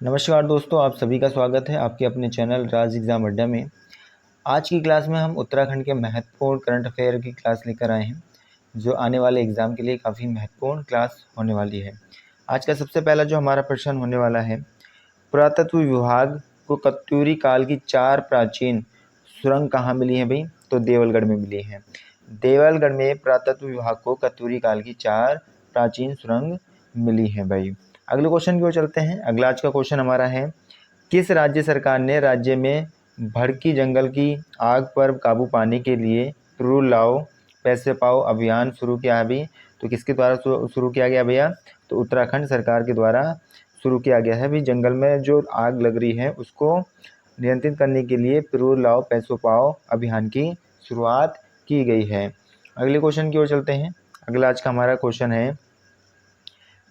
नमस्कार दोस्तों, आप सभी का स्वागत है आपके अपने चैनल राज एग्ज़ाम अड्डा में। आज की क्लास में हम उत्तराखंड के महत्वपूर्ण करंट अफेयर की क्लास लेकर आए हैं, जो आने वाले एग्ज़ाम के लिए काफ़ी महत्वपूर्ण क्लास होने वाली है। आज का सबसे पहला जो हमारा प्रश्न होने वाला है, पुरातत्व विभाग को कत्यूरी काल की 4 प्राचीन सुरंग कहाँ मिली हैं भाई? तो देवलगढ़ में मिली हैं। देवलगढ़ में पुरातत्व विभाग को कत्यूरी काल की 4 प्राचीन सुरंग मिली हैं भाई। अगले क्वेश्चन की ओर चलते हैं। अगला आज का क्वेश्चन हमारा है, किस राज्य सरकार ने राज्य में भड़की जंगल की आग पर काबू पाने के लिए पेट्रोल लाओ पैसे पाओ अभियान शुरू किया है भाई? तो किसके द्वारा शुरू किया गया भैया? तो उत्तराखंड सरकार के द्वारा शुरू किया गया है भाई। जंगल में जो आग लग रही है उसको नियंत्रित करने के लिए पेट्रोल लाओ पैसों पाओ अभियान की शुरुआत की गई है। अगले क्वेश्चन की ओर चलते हैं। अगला आज का हमारा क्वेश्चन है,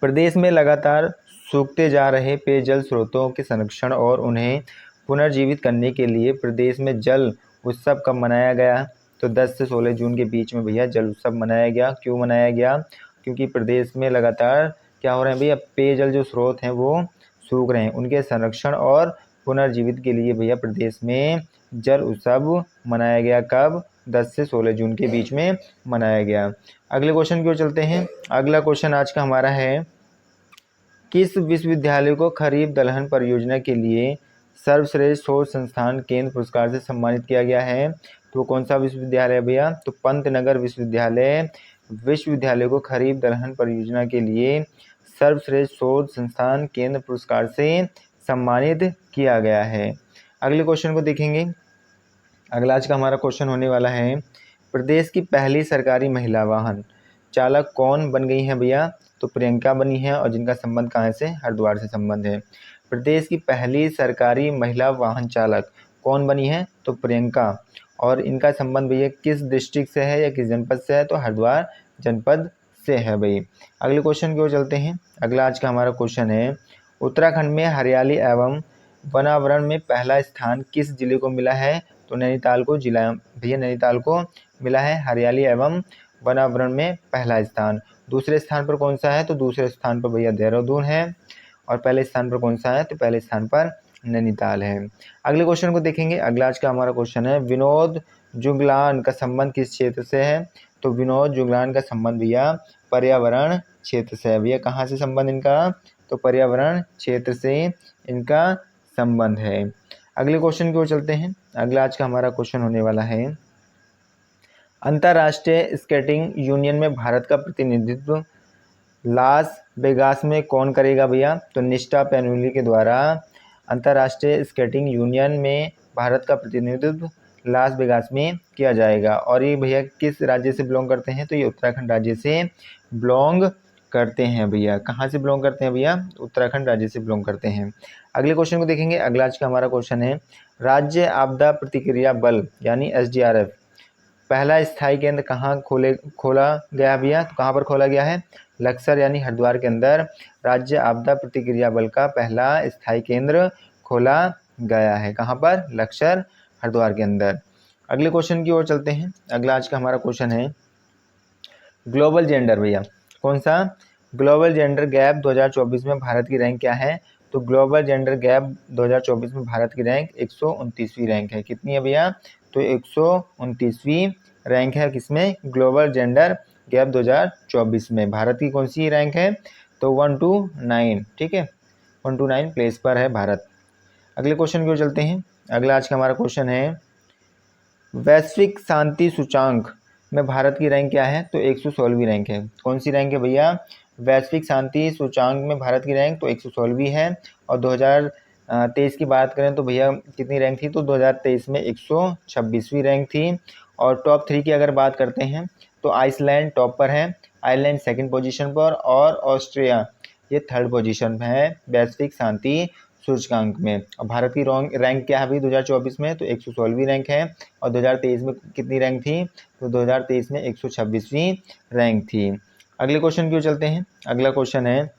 प्रदेश में लगातार सूखते जा रहे पेयजल स्रोतों के संरक्षण और उन्हें पुनर्जीवित करने के लिए प्रदेश में जल उत्सव कब मनाया गया? तो 10 से 16 जून के बीच में भैया जल उत्सव मनाया गया। क्यों मनाया गया? क्योंकि प्रदेश में लगातार क्या हो रहे हैं भैया, पेयजल जो स्रोत हैं वो सूख रहे हैं, उनके संरक्षण और पुनर्जीवित के लिए भैया प्रदेश में जल उत्सव मनाया गया। कब? 10 से 16 जून के बीच में मनाया गया। अगले क्वेश्चन की ओर चलते हैं। अगला क्वेश्चन आज का हमारा है, किस विश्वविद्यालय को खरीफ दलहन परियोजना के लिए सर्वश्रेष्ठ शोध संस्थान केंद्र पुरस्कार से सम्मानित किया गया है? तो कौन सा विश्वविद्यालय है भैया? तो पंतनगर विश्वविद्यालय को खरीफ दलहन परियोजना के लिए सर्वश्रेष्ठ शोध संस्थान केंद्र पुरस्कार से सम्मानित किया गया है। अगले क्वेश्चन को देखेंगे। अगला आज का हमारा क्वेश्चन होने वाला है, प्रदेश की पहली सरकारी महिला वाहन चालक कौन बन गई हैं भैया? तो प्रियंका बनी है, और जिनका संबंध कहाँ से? हरिद्वार से संबंध है। प्रदेश की पहली सरकारी महिला वाहन चालक कौन बनी है? तो प्रियंका, और इनका संबंध भैया किस डिस्ट्रिक्ट से है या किस जनपद से है? तो हरिद्वार जनपद से है भाई। अगले क्वेश्चन की ओर चलते हैं। अगला आज का हमारा क्वेश्चन है, उत्तराखंड में हरियाली एवं वनावरण में पहला स्थान किस जिले को मिला है? तो नैनीताल को जिला भैया नैनीताल को मिला है हरियाली एवं वनावरण में पहला स्थान। दूसरे स्थान पर कौन सा है? तो दूसरे स्थान पर भैया देहरादून है, और पहले स्थान पर कौन सा है? तो पहले स्थान पर नैनीताल है। अगले क्वेश्चन को देखेंगे। अगला आज का हमारा क्वेश्चन है, विनोद जुगलान का संबंध किस क्षेत्र से है? तो विनोद जुगलान का संबंध भैया पर्यावरण क्षेत्र से है। भैया कहाँ से संबंध इनका? तो पर्यावरण क्षेत्र से इनका संबंध है। अगले क्वेश्चन की ओर चलते हैं। अगला आज का हमारा क्वेश्चन होने वाला है, अंतर्राष्ट्रीय स्केटिंग यूनियन में भारत का प्रतिनिधित्व लास वेगास में कौन करेगा भैया? तो निष्ठा पैनुली के द्वारा अंतर्राष्ट्रीय स्केटिंग यूनियन में भारत का प्रतिनिधित्व लास वेगास में किया जाएगा। और ये भैया किस राज्य से बिलोंग करते हैं? तो ये उत्तराखंड राज्य से बिलोंग करते हैं भैया। कहाँ से बिलोंग करते हैं भैया? उत्तराखंड राज्य से बिलोंग करते हैं। अगले क्वेश्चन को देखेंगे। अगला आज का हमारा क्वेश्चन है, राज्य आपदा प्रतिक्रिया बल यानी SDRF पहला स्थायी केंद्र कहाँ खोला गया भैया? तो कहाँ पर खोला गया है? लक्सर यानी हरिद्वार के अंदर राज्य आपदा प्रतिक्रिया बल का पहला स्थायी केंद्र खोला गया है। कहाँ पर? लक्सर हरिद्वार के अंदर। अगले क्वेश्चन की ओर चलते हैं। अगला आज का हमारा क्वेश्चन है, ग्लोबल जेंडर भैया कौन सा? ग्लोबल जेंडर गैप 2024 में भारत की रैंक क्या है? तो ग्लोबल जेंडर गैप 2024 में भारत की रैंक 129वीं रैंक है। कितनी है भैया? तो 129वीं रैंक है। किसमें? ग्लोबल जेंडर गैप 2024 में भारत की कौन सी रैंक है? तो 129। ठीक है, 129 प्लेस पर है भारत। अगले क्वेश्चन की ओर चलते हैं। अगला आज का हमारा क्वेश्चन है, वैश्विक शांति सूचांक में भारत की रैंक क्या है? तो 116वीं रैंक है। कौन सी रैंक है भैया? वैश्विक शांति सूचांक में भारत की रैंक तो 116वीं है। और 2023 की बात करें तो भैया कितनी रैंक थी? तो 2023 में 126वीं रैंक थी। और टॉप 3 की अगर बात करते हैं तो आइसलैंड टॉप पर है, आयरलैंड सेकंड पोजीशन पर, और ऑस्ट्रिया ये थर्ड पोजीशन में है वैश्विक शांति सूचकांक में। और भारत की रैंक क्या है अभी 2024 में? तो 116वीं रैंक है। और 2023 में कितनी रैंक थी? तो 2023 में 126वीं रैंक थी। अगले क्वेश्चन की ओर चलते हैं। अगला क्वेश्चन है,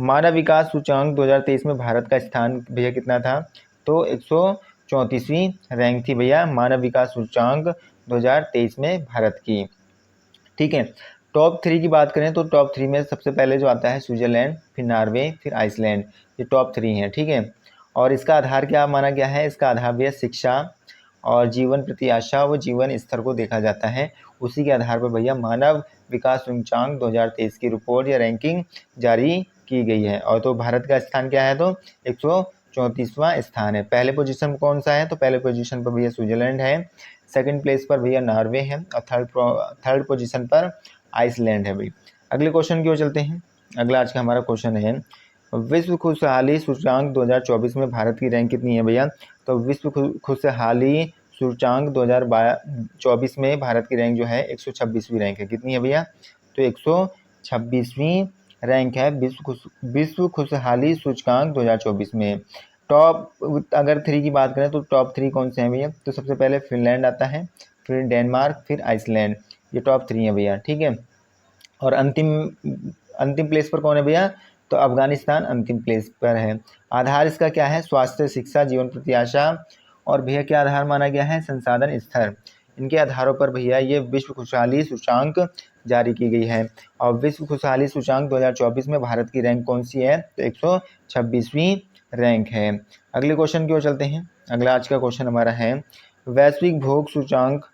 मानव विकास सूचकांक 2023 में भारत का स्थान भैया कितना था? तो 134वीं रैंक थी भैया मानव विकास सूचकांक 2023 में भारत की। ठीक है, टॉप 3 की बात करें तो टॉप 3 में सबसे पहले जो आता है स्विट्जरलैंड, फिर नॉर्वे, फिर आइसलैंड। ये टॉप 3 हैं। ठीक है, और इसका आधार क्या माना गया है? इसका आधार भी है शिक्षा और जीवन प्रत्याशा व जीवन स्तर को देखा जाता है। उसी के आधार पर भैया मानव विकास सूचकांक 2023 की रिपोर्ट या रैंकिंग जारी की गई है। और तो भारत का स्थान क्या है? तो 134वां स्थान है। पहले पोजीशन पर कौन सा है? तो पहले पोजीशन पर भैया स्विट्जरलैंड है, सेकंड प्लेस पर भैया नॉर्वे है और थर्ड पोजीशन पर आइसलैंड है भाई। अगले क्वेश्चन की ओर चलते हैं। अगला आज का हमारा क्वेश्चन है, विश्व खुशहाली सूचकांक 2024 में भारत की रैंक कितनी है भैया? तो विश्व खुशहाली सूचकांक 2024 में भारत की रैंक जो है 126वीं रैंक है। कितनी है भैया? तो 126वीं रैंक है विश्व खुशहाली सूचकांक 2024 में। टॉप अगर 3 की बात करें तो टॉप 3 कौन से हैं भैया? तो सबसे पहले फिनलैंड आता है, फिर डेनमार्क, फिर आइसलैंड। ये टॉप 3 है भैया, ठीक है। और अंतिम प्लेस पर कौन है भैया? तो अफगानिस्तान अंतिम प्लेस पर है। आधार इसका क्या है? स्वास्थ्य, शिक्षा, जीवन प्रत्याशा और भैया क्या आधार माना गया है? संसाधन स्तर। इनके आधारों पर भैया ये विश्व खुशहाली सूचकांक जारी की गई है। और विश्व खुशहाली सूचकांक 2024 में भारत की रैंक कौन सी है? तो 126वीं रैंक है। अगले क्वेश्चन की ओर चलते हैं। अगला आज का क्वेश्चन हमारा है, वैश्विक भोग सूचकांक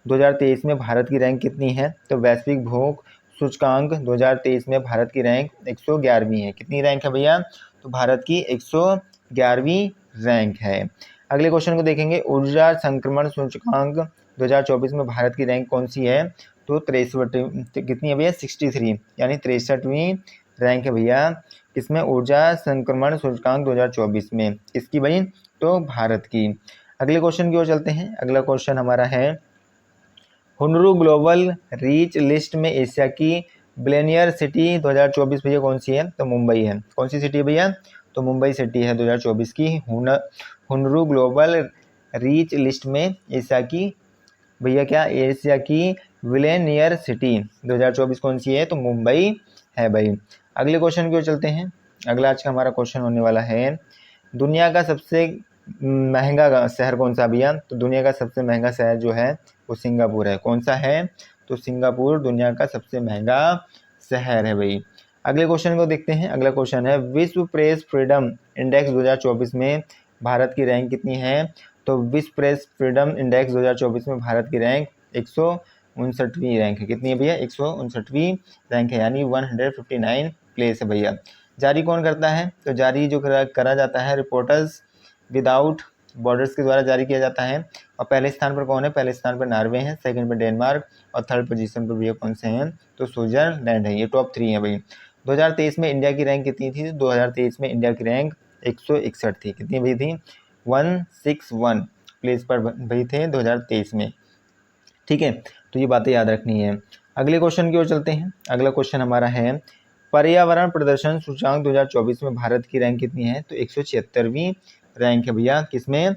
2023 में भारत की रैंक कितनी है? तो वैश्विक भोग सूचकांक 2023 में भारत की रैंक 111वीं है। कितनी रैंक है भैया? तो भारत की 111वीं रैंक है। अगले क्वेश्चन को देखेंगे, ऊर्जा संक्रमण सूचकांक 2024 में भारत की रैंक कौन सी है? तो 63 कितनी है भैया? 63 यानी 63वीं रैंक है भैया। किसमें? ऊर्जा संक्रमण सूचकांक 2024 में। किसकी भाई? तो भारत की। अगले क्वेश्चन की ओर चलते हैं। अगला क्वेश्चन हमारा है, हुनरू ग्लोबल रीच लिस्ट में एशिया की बिलियनियर सिटी 2024 भैया कौन सी है? तो मुंबई है। कौन सी सिटी है भैया? तो मुंबई सिटी है 2024 की हुनरू ग्लोबल रीच लिस्ट में एशिया की भैया क्या? एशिया की बिलियनियर सिटी 2024 कौन सी है? तो मुंबई है भाई। अगले क्वेश्चन की ओर चलते हैं। अगला आज का हमारा क्वेश्चन होने वाला है, दुनिया का सबसे महंगा शहर कौन सा भैया? तो दुनिया का सबसे महंगा शहर जो है वो सिंगापुर है। कौन सा है? तो सिंगापुर दुनिया का सबसे महंगा शहर है भाई। अगले क्वेश्चन को देखते हैं। अगला क्वेश्चन है, विश्व प्रेस फ्रीडम इंडेक्स 2024 में भारत की रैंक कितनी है? तो विश्व प्रेस फ्रीडम इंडेक्स 2024 में भारत की रैंक 159वीं रैंक है। कितनी है भैया? 159वीं रैंक है, यानी 159 प्लेस है भैया। जारी कौन करता है? तो जारी जो करा जाता है रिपोर्टर्स विदाउट बॉर्डर्स के द्वारा जारी किया जाता है। और पहले स्थान पर कौन है? पहले स्थान पर नॉर्वे है, सेकंड पर डेनमार्क और थर्ड पोजीशन पर भैया कौन से हैं? तो स्विट्जरलैंड है। ये टॉप 3 है भाई। 2023 में इंडिया की रैंक कितनी थी? 2023 में इंडिया की रैंक 161 थी। कितनी भाई थी? 161 प्लेस पर भाई थे 2023 में, ठीक है। तो ये बातें याद रखनी है। अगले क्वेश्चन की ओर चलते हैं। अगला क्वेश्चन हमारा है, पर्यावरण प्रदर्शन सूचकांक 2024 में भारत की रैंक कितनी है? तो 176वीं रैंक है भैया। किसमें?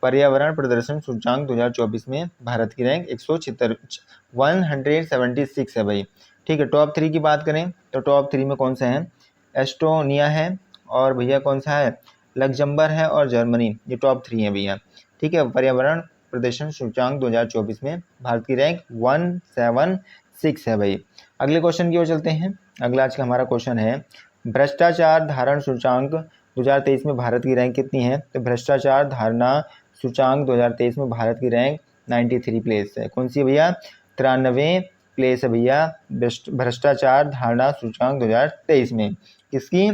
पर्यावरण प्रदर्शन सूचकांक 2024 में भारत की रैंक 176 है भाई, ठीक है। टॉप 3 की बात करें तो टॉप 3 में कौन सा है? एस्टोनिया है और भैया कौन सा है? लग्जमबर्ग है और जर्मनी। ये टॉप 3 है भैया, ठीक है। पर्यावरण प्रदर्शन सूचकांक 2024 में भारत की रैंक 176 है भाई। अगले क्वेश्चन की ओर चलते हैं। अगला आज का हमारा क्वेश्चन है, भ्रष्टाचार धारण सूचकांक 2023 में भारत की रैंक कितनी है? तो भ्रष्टाचार धारणा सूचकांक 2023 में भारत की रैंक 93 प्लेस है। कौन सी भैया? 93 प्लेस है भैया भ्रष्टाचार धारणा सूचकांक 2023 में। किसकी?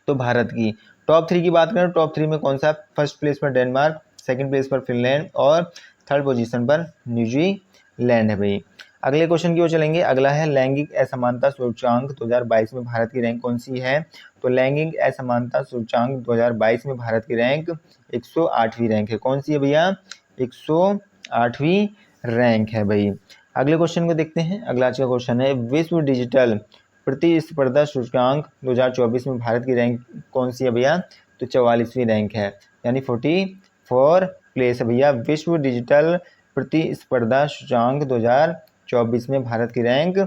तो भारत की। टॉप 3 की बात करें, टॉप 3 में कौन सा? फर्स्ट प्लेस पर डेनमार्क, सेकंड प्लेस पर फिनलैंड और थर्ड पोजीशन पर न्यूजीलैंड है भाई। अगले क्वेश्चन की ओर चलेंगे। अगला है, लैंगिक असमानता सूचकांक 2022 में भारत की रैंक कौन सी है? तो लैंगिक असमानता सूचकांक 2022 में भारत की रैंक 108वीं रैंक है। कौन सी है भैया? 108वीं रैंक है भाई। अगले क्वेश्चन को देखते हैं। अगला आज का क्वेश्चन है, विश्व डिजिटल प्रतिस्पर्धा सूचकांक 2024 में भारत की रैंक कौन सी है भैया? तो 44वीं रैंक है, यानी 44 प्लेस है भैया। विश्व डिजिटल प्रतिस्पर्धा सूचकांक 2024 में भारत की रैंक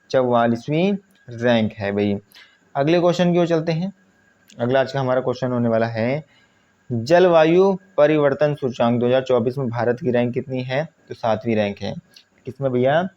44वीं रैंक है भाई। अगले क्वेश्चन की ओर चलते हैं। अगला आज का हमारा क्वेश्चन होने वाला है, जलवायु परिवर्तन सूचकांक 2024 में भारत की रैंक कितनी है? तो 7वीं रैंक है। किसमें भैया?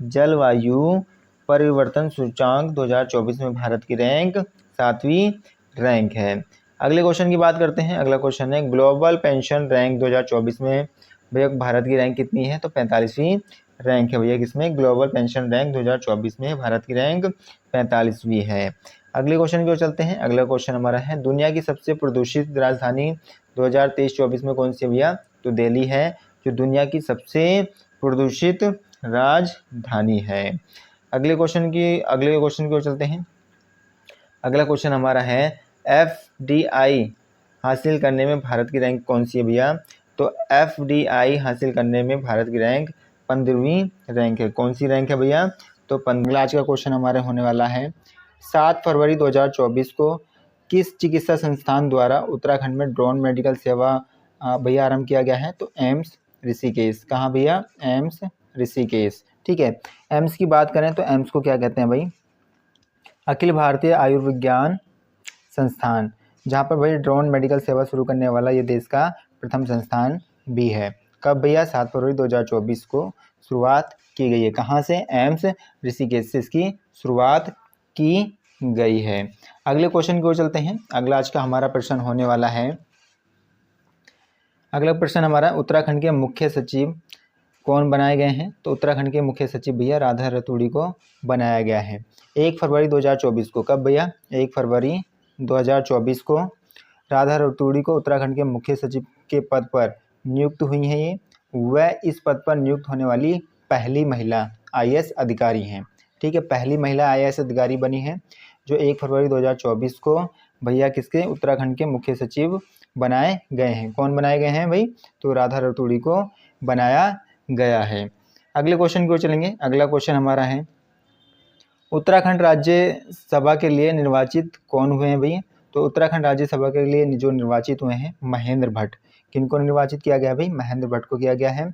जलवायु परिवर्तन सूचकांक 2024 में भारत की रैंक 7वीं रैंक है। अगले क्वेश्चन की बात करते हैं। अगला क्वेश्चन है ग्लोबल पेंशन रैंक 2024 में भैया भारत की रैंक कितनी है? तो 45वीं रैंक है भैया किसमें? ग्लोबल पेंशन रैंक 2024 में भारत की रैंक 45वीं है। अगले क्वेश्चन की ओर चलते हैं। अगला क्वेश्चन हमारा है दुनिया की सबसे प्रदूषित राजधानी 2023-24 में कौन सी है भैया? तो दिल्ली है जो दुनिया की सबसे प्रदूषित राजधानी है। अगले क्वेश्चन की ओर चलते हैं। अगला क्वेश्चन हमारा है FDI हासिल करने में भारत की रैंक कौन सी है भैया? तो FDI हासिल करने में भारत की रैंक 15वीं रैंक है। कौन सी रैंक है भैया? तो 15। आज का क्वेश्चन हमारे होने वाला है 7 फरवरी 2024 को किस चिकित्सा संस्थान द्वारा उत्तराखंड में ड्रोन मेडिकल सेवा भैया आरंभ किया गया है? तो एम्स ऋषिकेश। कहाँ भैया? एम्स ऋषिकेश। ठीक है, एम्स की बात करें तो एम्स को क्या कहते हैं भाई? अखिल भारतीय आयुर्विज्ञान संस्थान, जहाँ पर भाई ड्रोन मेडिकल सेवा शुरू करने वाला ये देश का प्रथम संस्थान भी है। कब भैया? 7 फरवरी 2024 को शुरुआत की गई है। कहाँ से? एम्स ऋषिकेश से इसकी शुरुआत की गई है। अगले क्वेश्चन की ओर चलते हैं। अगला आज का हमारा प्रश्न होने वाला है, अगला प्रश्न हमारा उत्तराखंड के मुख्य सचिव कौन बनाए गए हैं? तो उत्तराखंड के मुख्य सचिव भैया राधा रतूड़ी को बनाया गया है 1 फरवरी 2024 को। कब भैया? 1 फरवरी 2024 को राधा रतूड़ी को उत्तराखंड के मुख्य सचिव के पद पर नियुक्त हुई हैं ये। वह इस पद पर नियुक्त होने वाली पहली महिला IAS अधिकारी हैं। ठीक है, पहली महिला IAS अधिकारी बनी है जो 1 फरवरी 2024 को भैया किसके? उत्तराखंड के मुख्य सचिव बनाए गए हैं। कौन बनाए गए हैं भाई? तो राधा रतूड़ी को बनाया गया है। अगले क्वेश्चन की ओर चलेंगे। अगला क्वेश्चन हमारा है उत्तराखंड राज्य सभा के लिए निर्वाचित कौन हुए हैं भाई? तो उत्तराखंड राज्यसभा के लिए जो निर्वाचित हुए हैं महेंद्र भट्ट। किनको निर्वाचित किया गया भाई? महेंद्र भट्ट को किया गया है।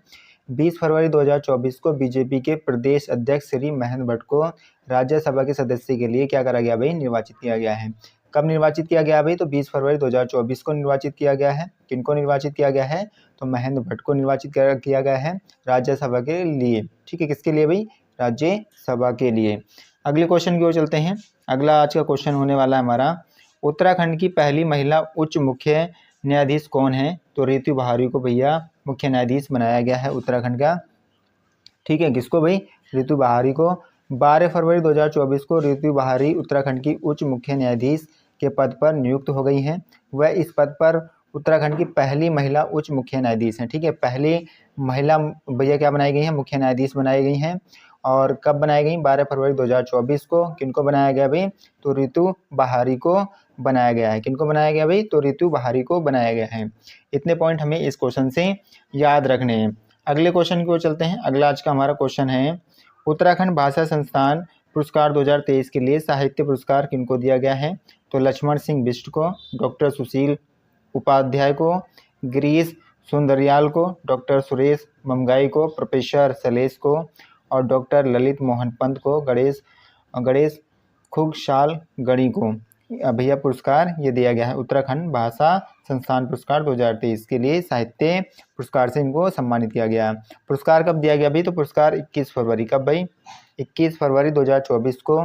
20 फरवरी 2024 को बीजेपी के प्रदेश अध्यक्ष श्री महेंद्र भट्ट को राज्यसभा के सदस्य के लिए क्या करा गया भाई? निर्वाचित किया गया है। कब निर्वाचित किया गया भाई? तो 20 फरवरी 2024 को निर्वाचित किया गया है। किनको निर्वाचित किया गया है? तो महेंद्र भट्ट को निर्वाचित किया गया है राज्यसभा के लिए। ठीक है, किसके लिए भाई? राज्यसभा के लिए। अगले क्वेश्चन की ओर चलते हैं। अगला आज का क्वेश्चन होने वाला है हमारा उत्तराखंड की पहली महिला उच्च मुख्य न्यायाधीश कौन है? तो रितु बहारी को भैया मुख्य न्यायाधीश बनाया गया है उत्तराखंड का। ठीक है, किसको भाई? रितु बहारी को। 12 फरवरी 2024 को रितु बहारी उत्तराखंड की उच्च मुख्य न्यायाधीश के पद पर नियुक्त हो गई हैं। वह इस पद पर उत्तराखंड की पहली महिला उच्च मुख्य न्यायाधीश हैं। ठीक है, पहली महिला भैया क्या बनाई गई हैं? मुख्य न्यायाधीश बनाई गई हैं। और कब बनाई गई? 12 फरवरी 2024 को। किनको बनाया गया भाई? तो रितु बहारी को बनाया गया है। किनको बनाया गया भाई? तो रितु बहारी को बनाया गया है। इतने पॉइंट हमें इस क्वेश्चन से याद रखने हैं। अगले क्वेश्चन की ओर चलते हैं। अगला आज का हमारा क्वेश्चन है उत्तराखंड भाषा संस्थान पुरस्कार 2023 के लिए साहित्य पुरस्कार किनको दिया गया है? तो लक्ष्मण सिंह बिष्ट को, डॉक्टर सुशील उपाध्याय को, गिरीश सुंदरियाल को, डॉक्टर सुरेश ममगाई को, प्रोफेसर शैलेश को और डॉक्टर ललित मोहन पंत को, गणेश खुगशाल गणी को भैया पुरस्कार ये दिया गया है। उत्तराखंड भाषा संस्थान पुरस्कार 2023 के लिए साहित्य पुरस्कार से इनको सम्मानित किया गया। पुरस्कार कब दिया गया भाई? तो पुरस्कार 21 फरवरी। कब भाई? 21 फरवरी 2024 को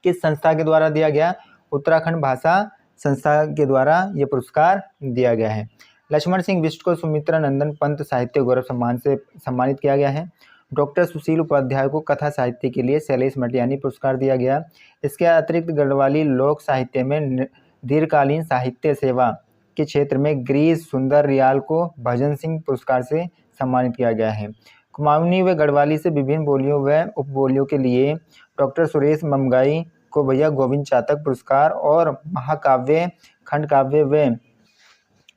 किस संस्था के द्वारा दिया गया? उत्तराखंड भाषा संस्था के द्वारा ये पुरस्कार दिया गया है। लक्ष्मण सिंह बिष्ट को सुमित्रा नंदन पंत साहित्य गौरव सम्मान से सम्मानित किया गया है। डॉक्टर सुशील उपाध्याय को कथा साहित्य के लिए शैलेश मटियानी पुरस्कार दिया गया। इसके अतिरिक्त गढ़वाली लोक साहित्य में दीर्घकालीन साहित्य सेवा के क्षेत्र में गिरीश सुंदरियाल को भजन सिंह पुरस्कार से सम्मानित किया गया है। कुमाऊनी व गढ़वाली से विभिन्न बोलियों व उपबोलियों के लिए डॉक्टर सुरेश ममगाई को भैया गोविंद चातक पुरस्कार और महाकाव्य खंड काव्य व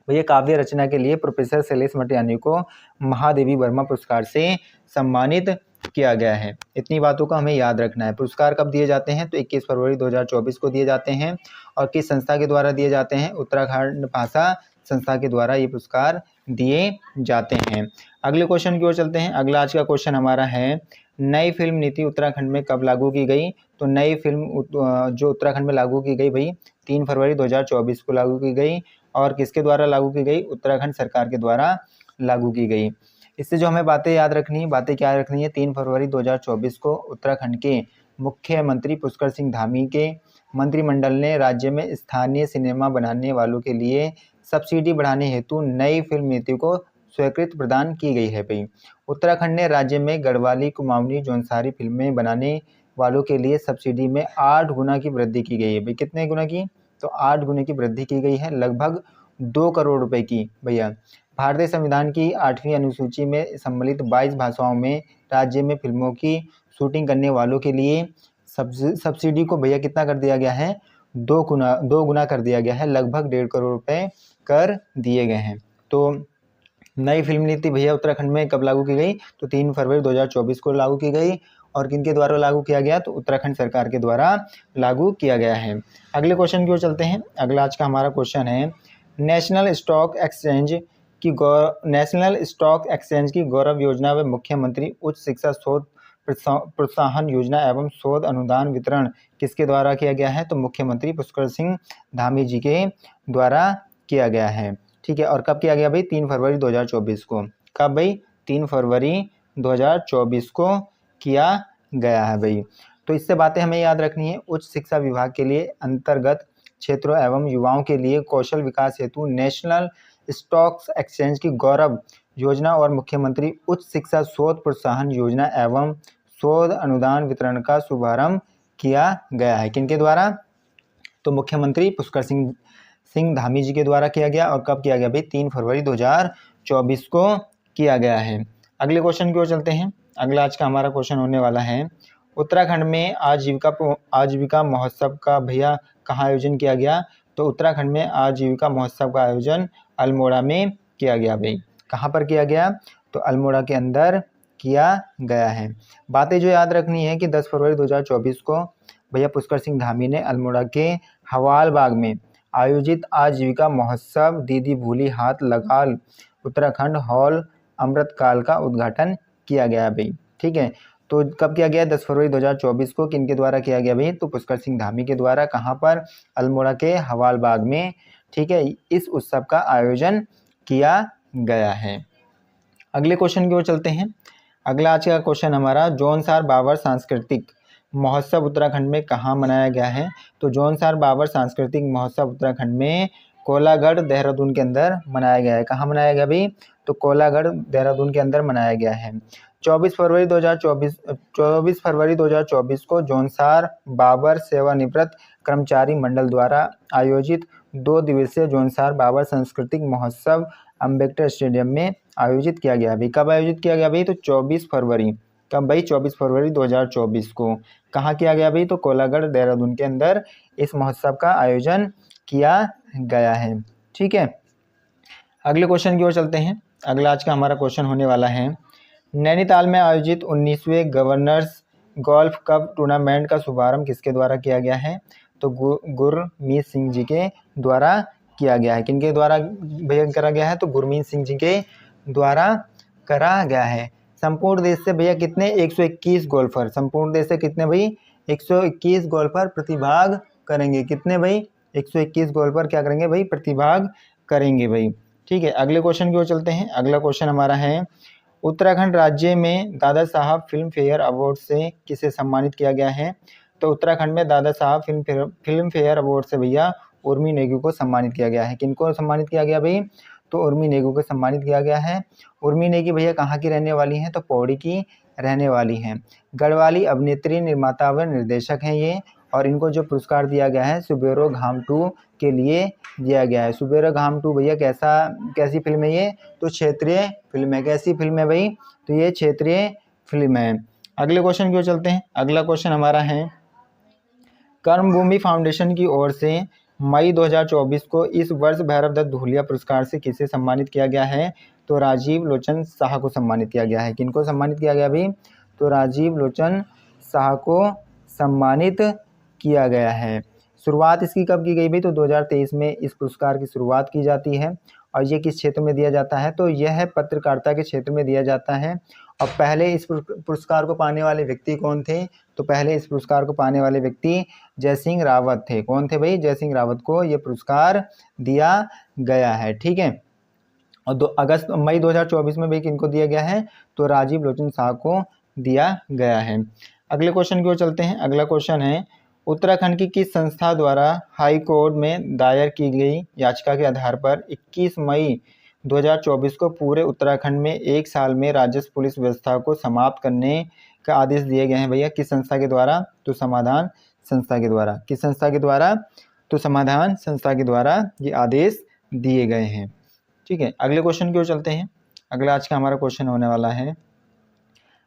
भैया काव्य रचना के लिए प्रोफेसर शैलेश मटियानी को महादेवी वर्मा पुरस्कार से सम्मानित किया गया है। इतनी बातों का हमें याद रखना है। पुरस्कार कब दिए जाते हैं? तो 21 फरवरी 2024 को दिए जाते हैं। और किस संस्था के द्वारा दिए जाते हैं? उत्तराखंड भाषा संस्था के द्वारा ये पुरस्कार दिए जाते हैं। अगले क्वेश्चन की ओर चलते हैं। अगला आज का क्वेश्चन हमारा है नई फिल्म नीति उत्तराखंड में कब लागू की गई? तो नई फिल्म जो उत्तराखंड में लागू की गई भाई 3 फरवरी 2024 को लागू की गई। और किसके द्वारा लागू की गई? उत्तराखंड सरकार के द्वारा लागू की गई। इससे जो हमें बातें याद रखनी है, बातें क्या रखनी है? 3 फरवरी 2024 को उत्तराखंड के मुख्यमंत्री पुष्कर सिंह धामी के मंत्रिमंडल ने राज्य में स्थानीय सिनेमा बनाने वालों के लिए सब्सिडी बढ़ाने हेतु नई फिल्म नीति को स्वीकृति प्रदान की गई है भाई। उत्तराखंड ने राज्य में गढ़वाली, कुमाऊनी, जौनसारी फिल्में बनाने वालों के लिए सब्सिडी में 8 गुना की वृद्धि की गई है भाई। कितने गुना की? तो 8 गुने की वृद्धि की गई है, लगभग 2 करोड़ रुपए की भैया। भारतीय संविधान की 8वीं अनुसूची में सम्मिलित 22 भाषाओं में राज्य में फिल्मों की शूटिंग करने वालों के लिए सब्सिडी को भैया कितना कर दिया गया है? 2 गुना कर दिया गया है, लगभग 1.5 करोड़ रुपए कर दिए गए हैं। तो नई फिल्म नीति भैया उत्तराखंड में कब लागू की गई? तो 3 फरवरी 2024 को लागू की गई। और किनके द्वारा लागू किया गया? तो उत्तराखंड सरकार के द्वारा लागू किया गया है। अगले क्वेश्चन की ओर चलते हैं। अगला आज का हमारा क्वेश्चन है, नेशनल स्टॉक एक्सचेंज की गौरव योजना व मुख्यमंत्री उच्च शिक्षा शोध प्रोत्साहन योजना एवं शोध अनुदान वितरण किसके द्वारा किया गया है? तो मुख्यमंत्री पुष्कर सिंह धामी जी के द्वारा किया गया है। ठीक है, और कब किया गया भाई? 3 फरवरी 2024 को। कब भाई? 3 फरवरी 2024 को किया गया है भाई। तो इससे बातें हमें याद रखनी है। उच्च शिक्षा विभाग के लिए अंतर्गत क्षेत्रों एवं युवाओं के लिए कौशल विकास हेतु नेशनल स्टॉक एक्सचेंज की गौरव योजना और मुख्यमंत्री उच्च शिक्षा शोध प्रोत्साहन योजना एवं शोध अनुदान वितरण का शुभारंभ किया गया है। किनके द्वारा? तो मुख्यमंत्री पुष्कर सिंह धामी जी के द्वारा किया गया। और कब किया गया भाई? 3 फरवरी 2024 को किया गया है। अगले क्वेश्चन की ओर चलते हैं। अगला आज का हमारा क्वेश्चन होने वाला है, उत्तराखंड में आजीविका महोत्सव का भैया कहाँ आयोजन किया गया? तो उत्तराखंड में आजीविका महोत्सव का आयोजन अल्मोड़ा में किया गया भाई। कहाँ पर किया गया? तो अल्मोड़ा के अंदर किया गया है। बातें जो याद रखनी है कि 10 फरवरी 2024 को भैया पुष्कर सिंह धामी ने अल्मोड़ा के हवाल बाग में आयोजित आजीविका महोत्सव दीदी भूली हाथ लगा उत्तराखंड हॉल अमृतकाल का उद्घाटन किया गया भाई। ठीक है, तो कब किया गया? 10 फरवरी 2024 को। किनके द्वारा किया गया भाई? तो पुष्कर सिंह धामी के द्वारा। कहाँ पर? अल्मोड़ा के हवाल बाग में। ठीक है, इस उत्सव का आयोजन किया गया है। अगले क्वेश्चन की ओर चलते हैं। अगला आज का क्वेश्चन हमारा, जौनसार बाबर सांस्कृतिक महोत्सव उत्तराखंड में कहाँ मनाया गया है? तो जौनसार बाबर सांस्कृतिक महोत्सव उत्तराखंड में कोलागढ़ देहरादून के अंदर मनाया गया है। कहाँ मनाया गया भाई? तो कोलागढ़ देहरादून के अंदर मनाया गया है। 24 फरवरी 2024 को जौनसार बाबर सेवानिवृत्त कर्मचारी मंडल द्वारा आयोजित 2 दिवसीय जौनसार बाबर सांस्कृतिक महोत्सव अम्बेडकर स्टेडियम में आयोजित किया गया भाई। कब आयोजित किया गया भाई? तो 24 फरवरी। कब भाई? 24 फरवरी 2024 को। कहाँ किया गया भाई? तो कोलागढ़ देहरादून के अंदर इस महोत्सव का आयोजन किया गया है। ठीक है, अगले क्वेश्चन की ओर चलते हैं। अगला आज का हमारा क्वेश्चन होने वाला है, नैनीताल में आयोजित 19वें गवर्नर्स गोल्फ कप टूर्नामेंट का शुभारंभ किसके द्वारा किया गया है? तो गुरमीत सिंह जी के द्वारा किया गया है। किनके द्वारा भैया करा गया है? तो गुरमीत सिंह जी के द्वारा करा गया है। संपूर्ण देश से भैया कितने? 121 गोल्फर। संपूर्ण देश से कितने भाई? 121 गोल्फर प्रतिभाग करेंगे। कितने भाई? 121 गोल्फर क्या करेंगे भाई? प्रतिभाग करेंगे भाई। ठीक है, अगले क्वेश्चन की ओर चलते हैं। अगला क्वेश्चन हमारा है, उत्तराखंड राज्य में Dada Saheb film fair award से किसे सम्मानित किया गया है? तो उत्तराखंड में Dada Saheb film fair award से भैया उर्मी नेगी को सम्मानित किया गया है। किनको सम्मानित किया गया भाई? तो उर्मी नेगी को सम्मानित किया गया है। उर्मी नेगी भैया कहाँ की रहने वाली हैं? तो पौड़ी की रहने वाली हैं। गढ़वाली अभिनेत्री, निर्माता व निर्देशक हैं ये। और इनको जो पुरस्कार दिया गया है सुबेरो घाम 2 के लिए दिया गया है। सुबेरो घाम 2 भैया कैसी फिल्म है ये? तो क्षेत्रीय फिल्म है। कैसी फिल्म है भाई? तो ये क्षेत्रीय फिल्म है। अगले क्वेश्चन की ओर चलते हैं। अगला क्वेश्चन हमारा है, कर्मभूमि फाउंडेशन की ओर से मई 2024 को इस वर्ष भैरव दत्त धूलिया पुरस्कार से किसे सम्मानित किया गया है? तो राजीव लोचन शाह को सम्मानित किया गया है। किनको सम्मानित किया गया भाई? तो राजीव लोचन शाह को सम्मानित किया गया है। शुरुआत इसकी कब की गई भाई? तो 2023 में इस पुरस्कार की शुरुआत की जाती है। और ये किस क्षेत्र में दिया जाता है? तो यह पत्रकारिता के क्षेत्र में दिया जाता है। और पहले इस पुरस्कार को पाने वाले व्यक्ति कौन थे? तो पहले इस पुरस्कार को पाने वाले व्यक्ति जयसिंह रावत थे। कौन थे भाई? जयसिंह रावत को ये पुरस्कार दिया गया है। ठीक है, और मई 2024 में भाई किनको दिया गया है? तो राजीव लोचन शाह को दिया गया है। अगले क्वेश्चन की ओर चलते हैं। अगला क्वेश्चन है, उत्तराखंड की किस संस्था द्वारा हाई कोर्ट में दायर की गई याचिका के आधार पर 21 मई 2024 को पूरे उत्तराखंड में एक साल में राजस्व पुलिस व्यवस्था को समाप्त करने का आदेश दिए गए हैं भैया? किस संस्था के द्वारा? तो समाधान संस्था के द्वारा। किस संस्था के द्वारा? तो समाधान संस्था के द्वारा ये आदेश दिए गए हैं। ठीक है, अगले क्वेश्चन की ओर चलते हैं। अगला आज का हमारा क्वेश्चन होने वाला है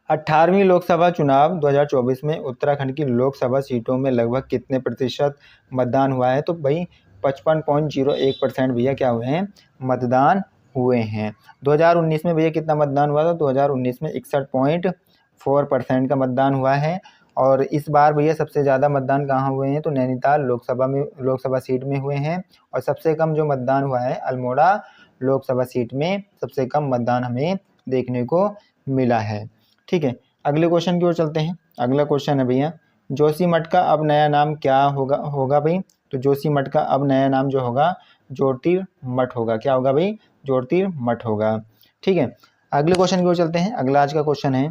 18वीं लोकसभा चुनाव 2024 में उत्तराखंड की लोकसभा सीटों में लगभग कितने प्रतिशत मतदान हुआ है? तो भाई 55.01% भैया क्या हुए हैं? मतदान हुए हैं। 2019 में भैया कितना मतदान हुआ था? 2019 में 61.4% का मतदान हुआ है। और इस बार भैया सबसे ज़्यादा मतदान कहाँ हुए हैं? तो नैनीताल लोकसभा सीट में हुए हैं। और सबसे कम जो मतदान हुआ है अल्मोड़ा लोकसभा सीट में सबसे कम मतदान हमें देखने को मिला है। ठीक है, अगले क्वेश्चन की ओर चलते हैं। अगला क्वेश्चन है भैया जोशीमठ का अब नया नाम क्या होगा भाई? तो जोशीमठ का अब नया नाम जो होगा ज्योतिर्मठ होगा। क्या होगा भाई? ज्योतिर्मठ होगा। ठीक है, अगले क्वेश्चन की ओर चलते हैं। अगला आज का क्वेश्चन है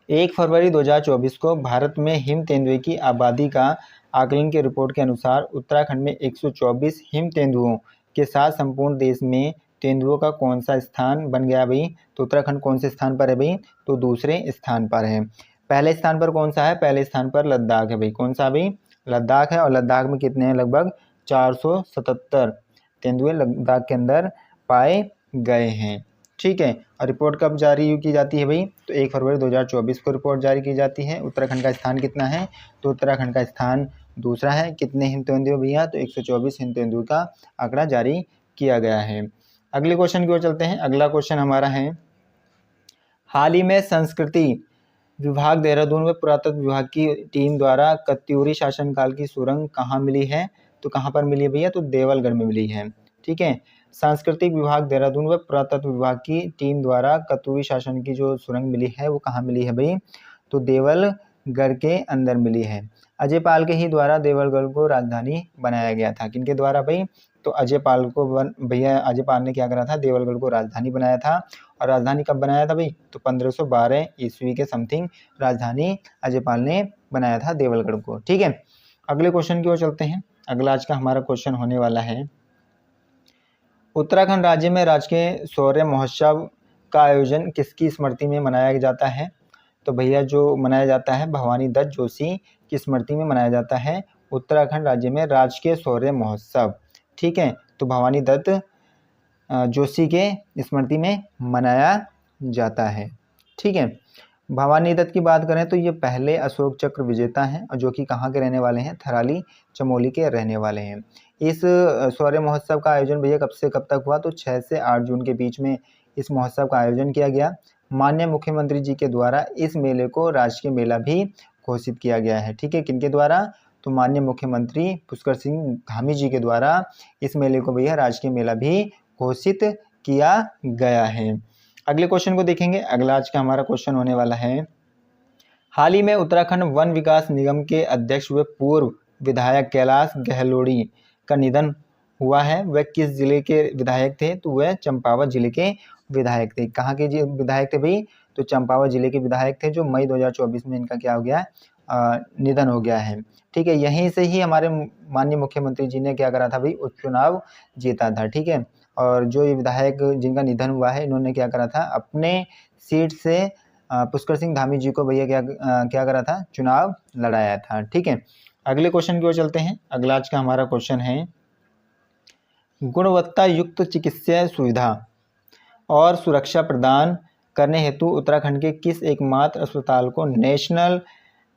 1 फरवरी 2024 को भारत में हिम तेंदुए की आबादी का आकलन की रिपोर्ट के अनुसार उत्तराखंड में 124 हिम तेंदुओं के साथ संपूर्ण देश में तेंदुओं का कौन सा स्थान बन गया भाई? तो उत्तराखंड कौन से स्थान पर है भाई? तो दूसरे स्थान पर है। पहले स्थान पर कौन सा है? पहले स्थान पर लद्दाख है भाई। कौन सा भाई? लद्दाख है। और लद्दाख में कितने हैं? लगभग 477 तेंदुए लद्दाख के अंदर पाए गए हैं। ठीक है, और रिपोर्ट कब जारी की जाती है भाई? तो 1 फरवरी 2024 को रिपोर्ट जारी की जाती है। उत्तराखंड का स्थान कितना है? तो उत्तराखंड का स्थान दूसरा है। कितने हिम तेंदुए भैया? तो 124 हिम तेंदुए का आंकड़ा जारी किया गया है। अगले क्वेश्चन की ओर चलते हैं। अगला क्वेश्चन हमारा है हाल ही में संस्कृति विभाग देहरादून व पुरातत्व विभाग की टीम द्वारा कत्यूरी शासनकाल की सुरंग कहाँ मिली है? तो कहाँ पर मिली है भैया? तो देवलगढ़ में मिली है। ठीक है, सांस्कृतिक विभाग देहरादून व पुरातत्व विभाग की टीम द्वारा कत्यूरी शासन की जो सुरंग मिली है वो कहाँ मिली है भाई? तो देवलगढ़ के अंदर मिली है। अजय पाल के ही द्वारा देवलगढ़ को राजधानी बनाया गया था। किनके द्वारा भाई? तो अजय पाल ने क्या करा था? देवलगढ़ को राजधानी बनाया था। और राजधानी कब बनाया था भाई? तो 1512 ईस्वी के समथिंग राजधानी अजय पाल ने बनाया था देवलगढ़ को। ठीक है, अगले क्वेश्चन की ओर चलते हैं। अगला आज का हमारा क्वेश्चन होने वाला है उत्तराखंड राज्य में राजकीय शौर्य महोत्सव का आयोजन किसकी स्मृति में मनाया जाता है? तो भैया जो मनाया जाता है भवानी दत्त जोशी की स्मृति में मनाया जाता है उत्तराखंड राज्य में राजकीय शौर्य महोत्सव। ठीक है, तो भवानी दत्त जोशी के स्मृति में मनाया जाता है। ठीक है, भवानी दत्त की बात करें तो ये पहले अशोक चक्र विजेता हैं और जो कि कहाँ के रहने वाले हैं? थराली चमोली के रहने वाले हैं। इस शौर्य महोत्सव का आयोजन भैया कब से कब तक हुआ? तो 6 से 8 जून के बीच में इस महोत्सव का आयोजन किया गया। माननीय मुख्यमंत्री जी के द्वारा इस मेले को राजकीय मेला भी घोषित किया गया है। ठीक है, किनके द्वारा? तो माननीय मुख्यमंत्री पुष्कर सिंह धामी जी के द्वारा इस मेले को भैया राजकीय मेला भी घोषित किया गया है। अगले क्वेश्चन को देखेंगे। अगला आज का हमारा क्वेश्चन होने वाला है हाल ही में उत्तराखंड वन विकास निगम के अध्यक्ष व पूर्व विधायक कैलाश गहलोड़ी का निधन हुआ है। वह किस जिले के विधायक थे? तो वह चंपावत जिले के विधायक थे। कहाँ के विधायक थे भाई? तो चंपावत जिले के विधायक थे, जो मई 2024 में इनका क्या हो गया? निधन हो गया है। ठीक है, यहीं से ही हमारे माननीय मुख्यमंत्री जी ने क्या करा था भाई? उपचुनाव जीता था। ठीक है, और जो ये विधायक जिनका निधन हुआ है इन्होंने क्या करा था? अपने सीट से पुष्कर सिंह धामी जी को भैया क्या करा था? चुनाव लड़ाया था। ठीक है, अगले क्वेश्चन की ओर चलते हैं। अगला आज का हमारा क्वेश्चन है गुणवत्ता युक्त चिकित्सा सुविधा और सुरक्षा प्रदान करने हेतु उत्तराखंड के किस एकमात्र अस्पताल को national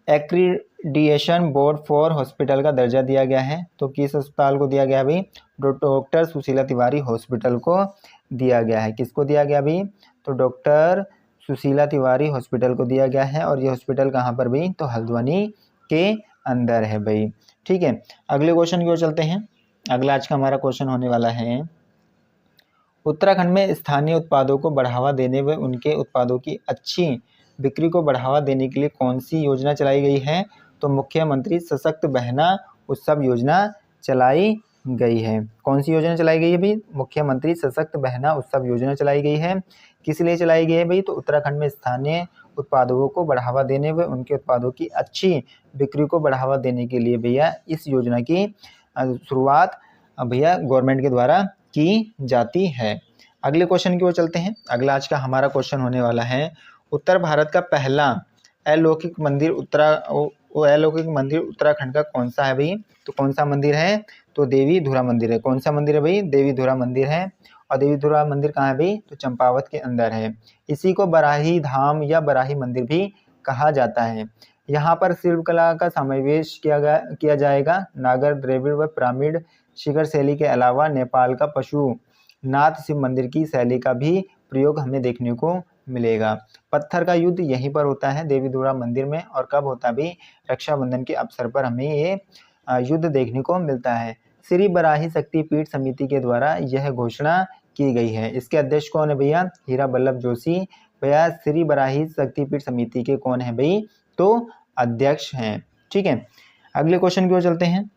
accreditation board for hospital का दर्जा दिया गया है? तो किस अस्पताल को दिया गया भाई? डॉक्टर सुशीला तिवारी हॉस्पिटल को दिया गया है। किसको दिया गया भाई? तो डॉक्टर सुशीला तिवारी हॉस्पिटल को दिया गया है। और ये हॉस्पिटल कहाँ पर भाई? तो हल्द्वानी के अंदर है भाई। ठीक है, अगले क्वेश्चन की ओर चलते हैं। अगला आज का हमारा क्वेश्चन होने वाला है उत्तराखंड में स्थानीय उत्पादों को बढ़ावा देने व उनके उत्पादों की अच्छी बिक्री को बढ़ावा देने के लिए कौन सी योजना चलाई गई है? तो मुख्यमंत्री सशक्त बहना उत्सव योजना चलाई गई है। कौन सी योजना चलाई गई है भाई? मुख्यमंत्री सशक्त बहना उत्सव योजना चलाई गई है। किस लिए चलाई गई है भाई? तो उत्तराखंड में स्थानीय उत्पादों को बढ़ावा देने व उनके उत्पादों की अच्छी बिक्री को बढ़ावा देने के लिए भैया इस योजना की शुरुआत भैया गवर्नमेंट के द्वारा की जाती है। अगले क्वेश्चन की ओर चलते हैं। अगला आज का हमारा क्वेश्चन होने वाला है, उत्तर भारत का पहला अलौकिक मंदिर उत्तराखंड का कौन सा है भाई? तो कौन सा मंदिर है? तो देवी धुरा मंदिर है। कौन सा मंदिर है भाई? देवी धुरा मंदिर है। और देवी धुरा मंदिर कहाँ है भाई? तो चंपावत के अंदर है। इसी को बराही धाम या बराही मंदिर भी कहा जाता है। यहाँ पर शिल्पकला का समावेश किया जाएगा। नागर, द्रविड़ व पिरामिड शिखर शैली के अलावा नेपाल का पशुनाथ शिव मंदिर की शैली का भी प्रयोग हमें देखने को मिलेगा। पत्थर का युद्ध यहीं पर होता है देवी धुरा मंदिर में। और कब होता है भाई? रक्षाबंधन के अवसर पर हमें ये युद्ध देखने को मिलता है। श्री बराही शक्तिपीठ समिति के द्वारा यह घोषणा की गई है। इसके अध्यक्ष कौन है भैया? हीरा बल्लभ जोशी भैया श्री बराही शक्तिपीठ समिति के कौन है भाई? तो अध्यक्ष हैं। ठीक है, अगले क्वेश्चन की ओर चलते हैं।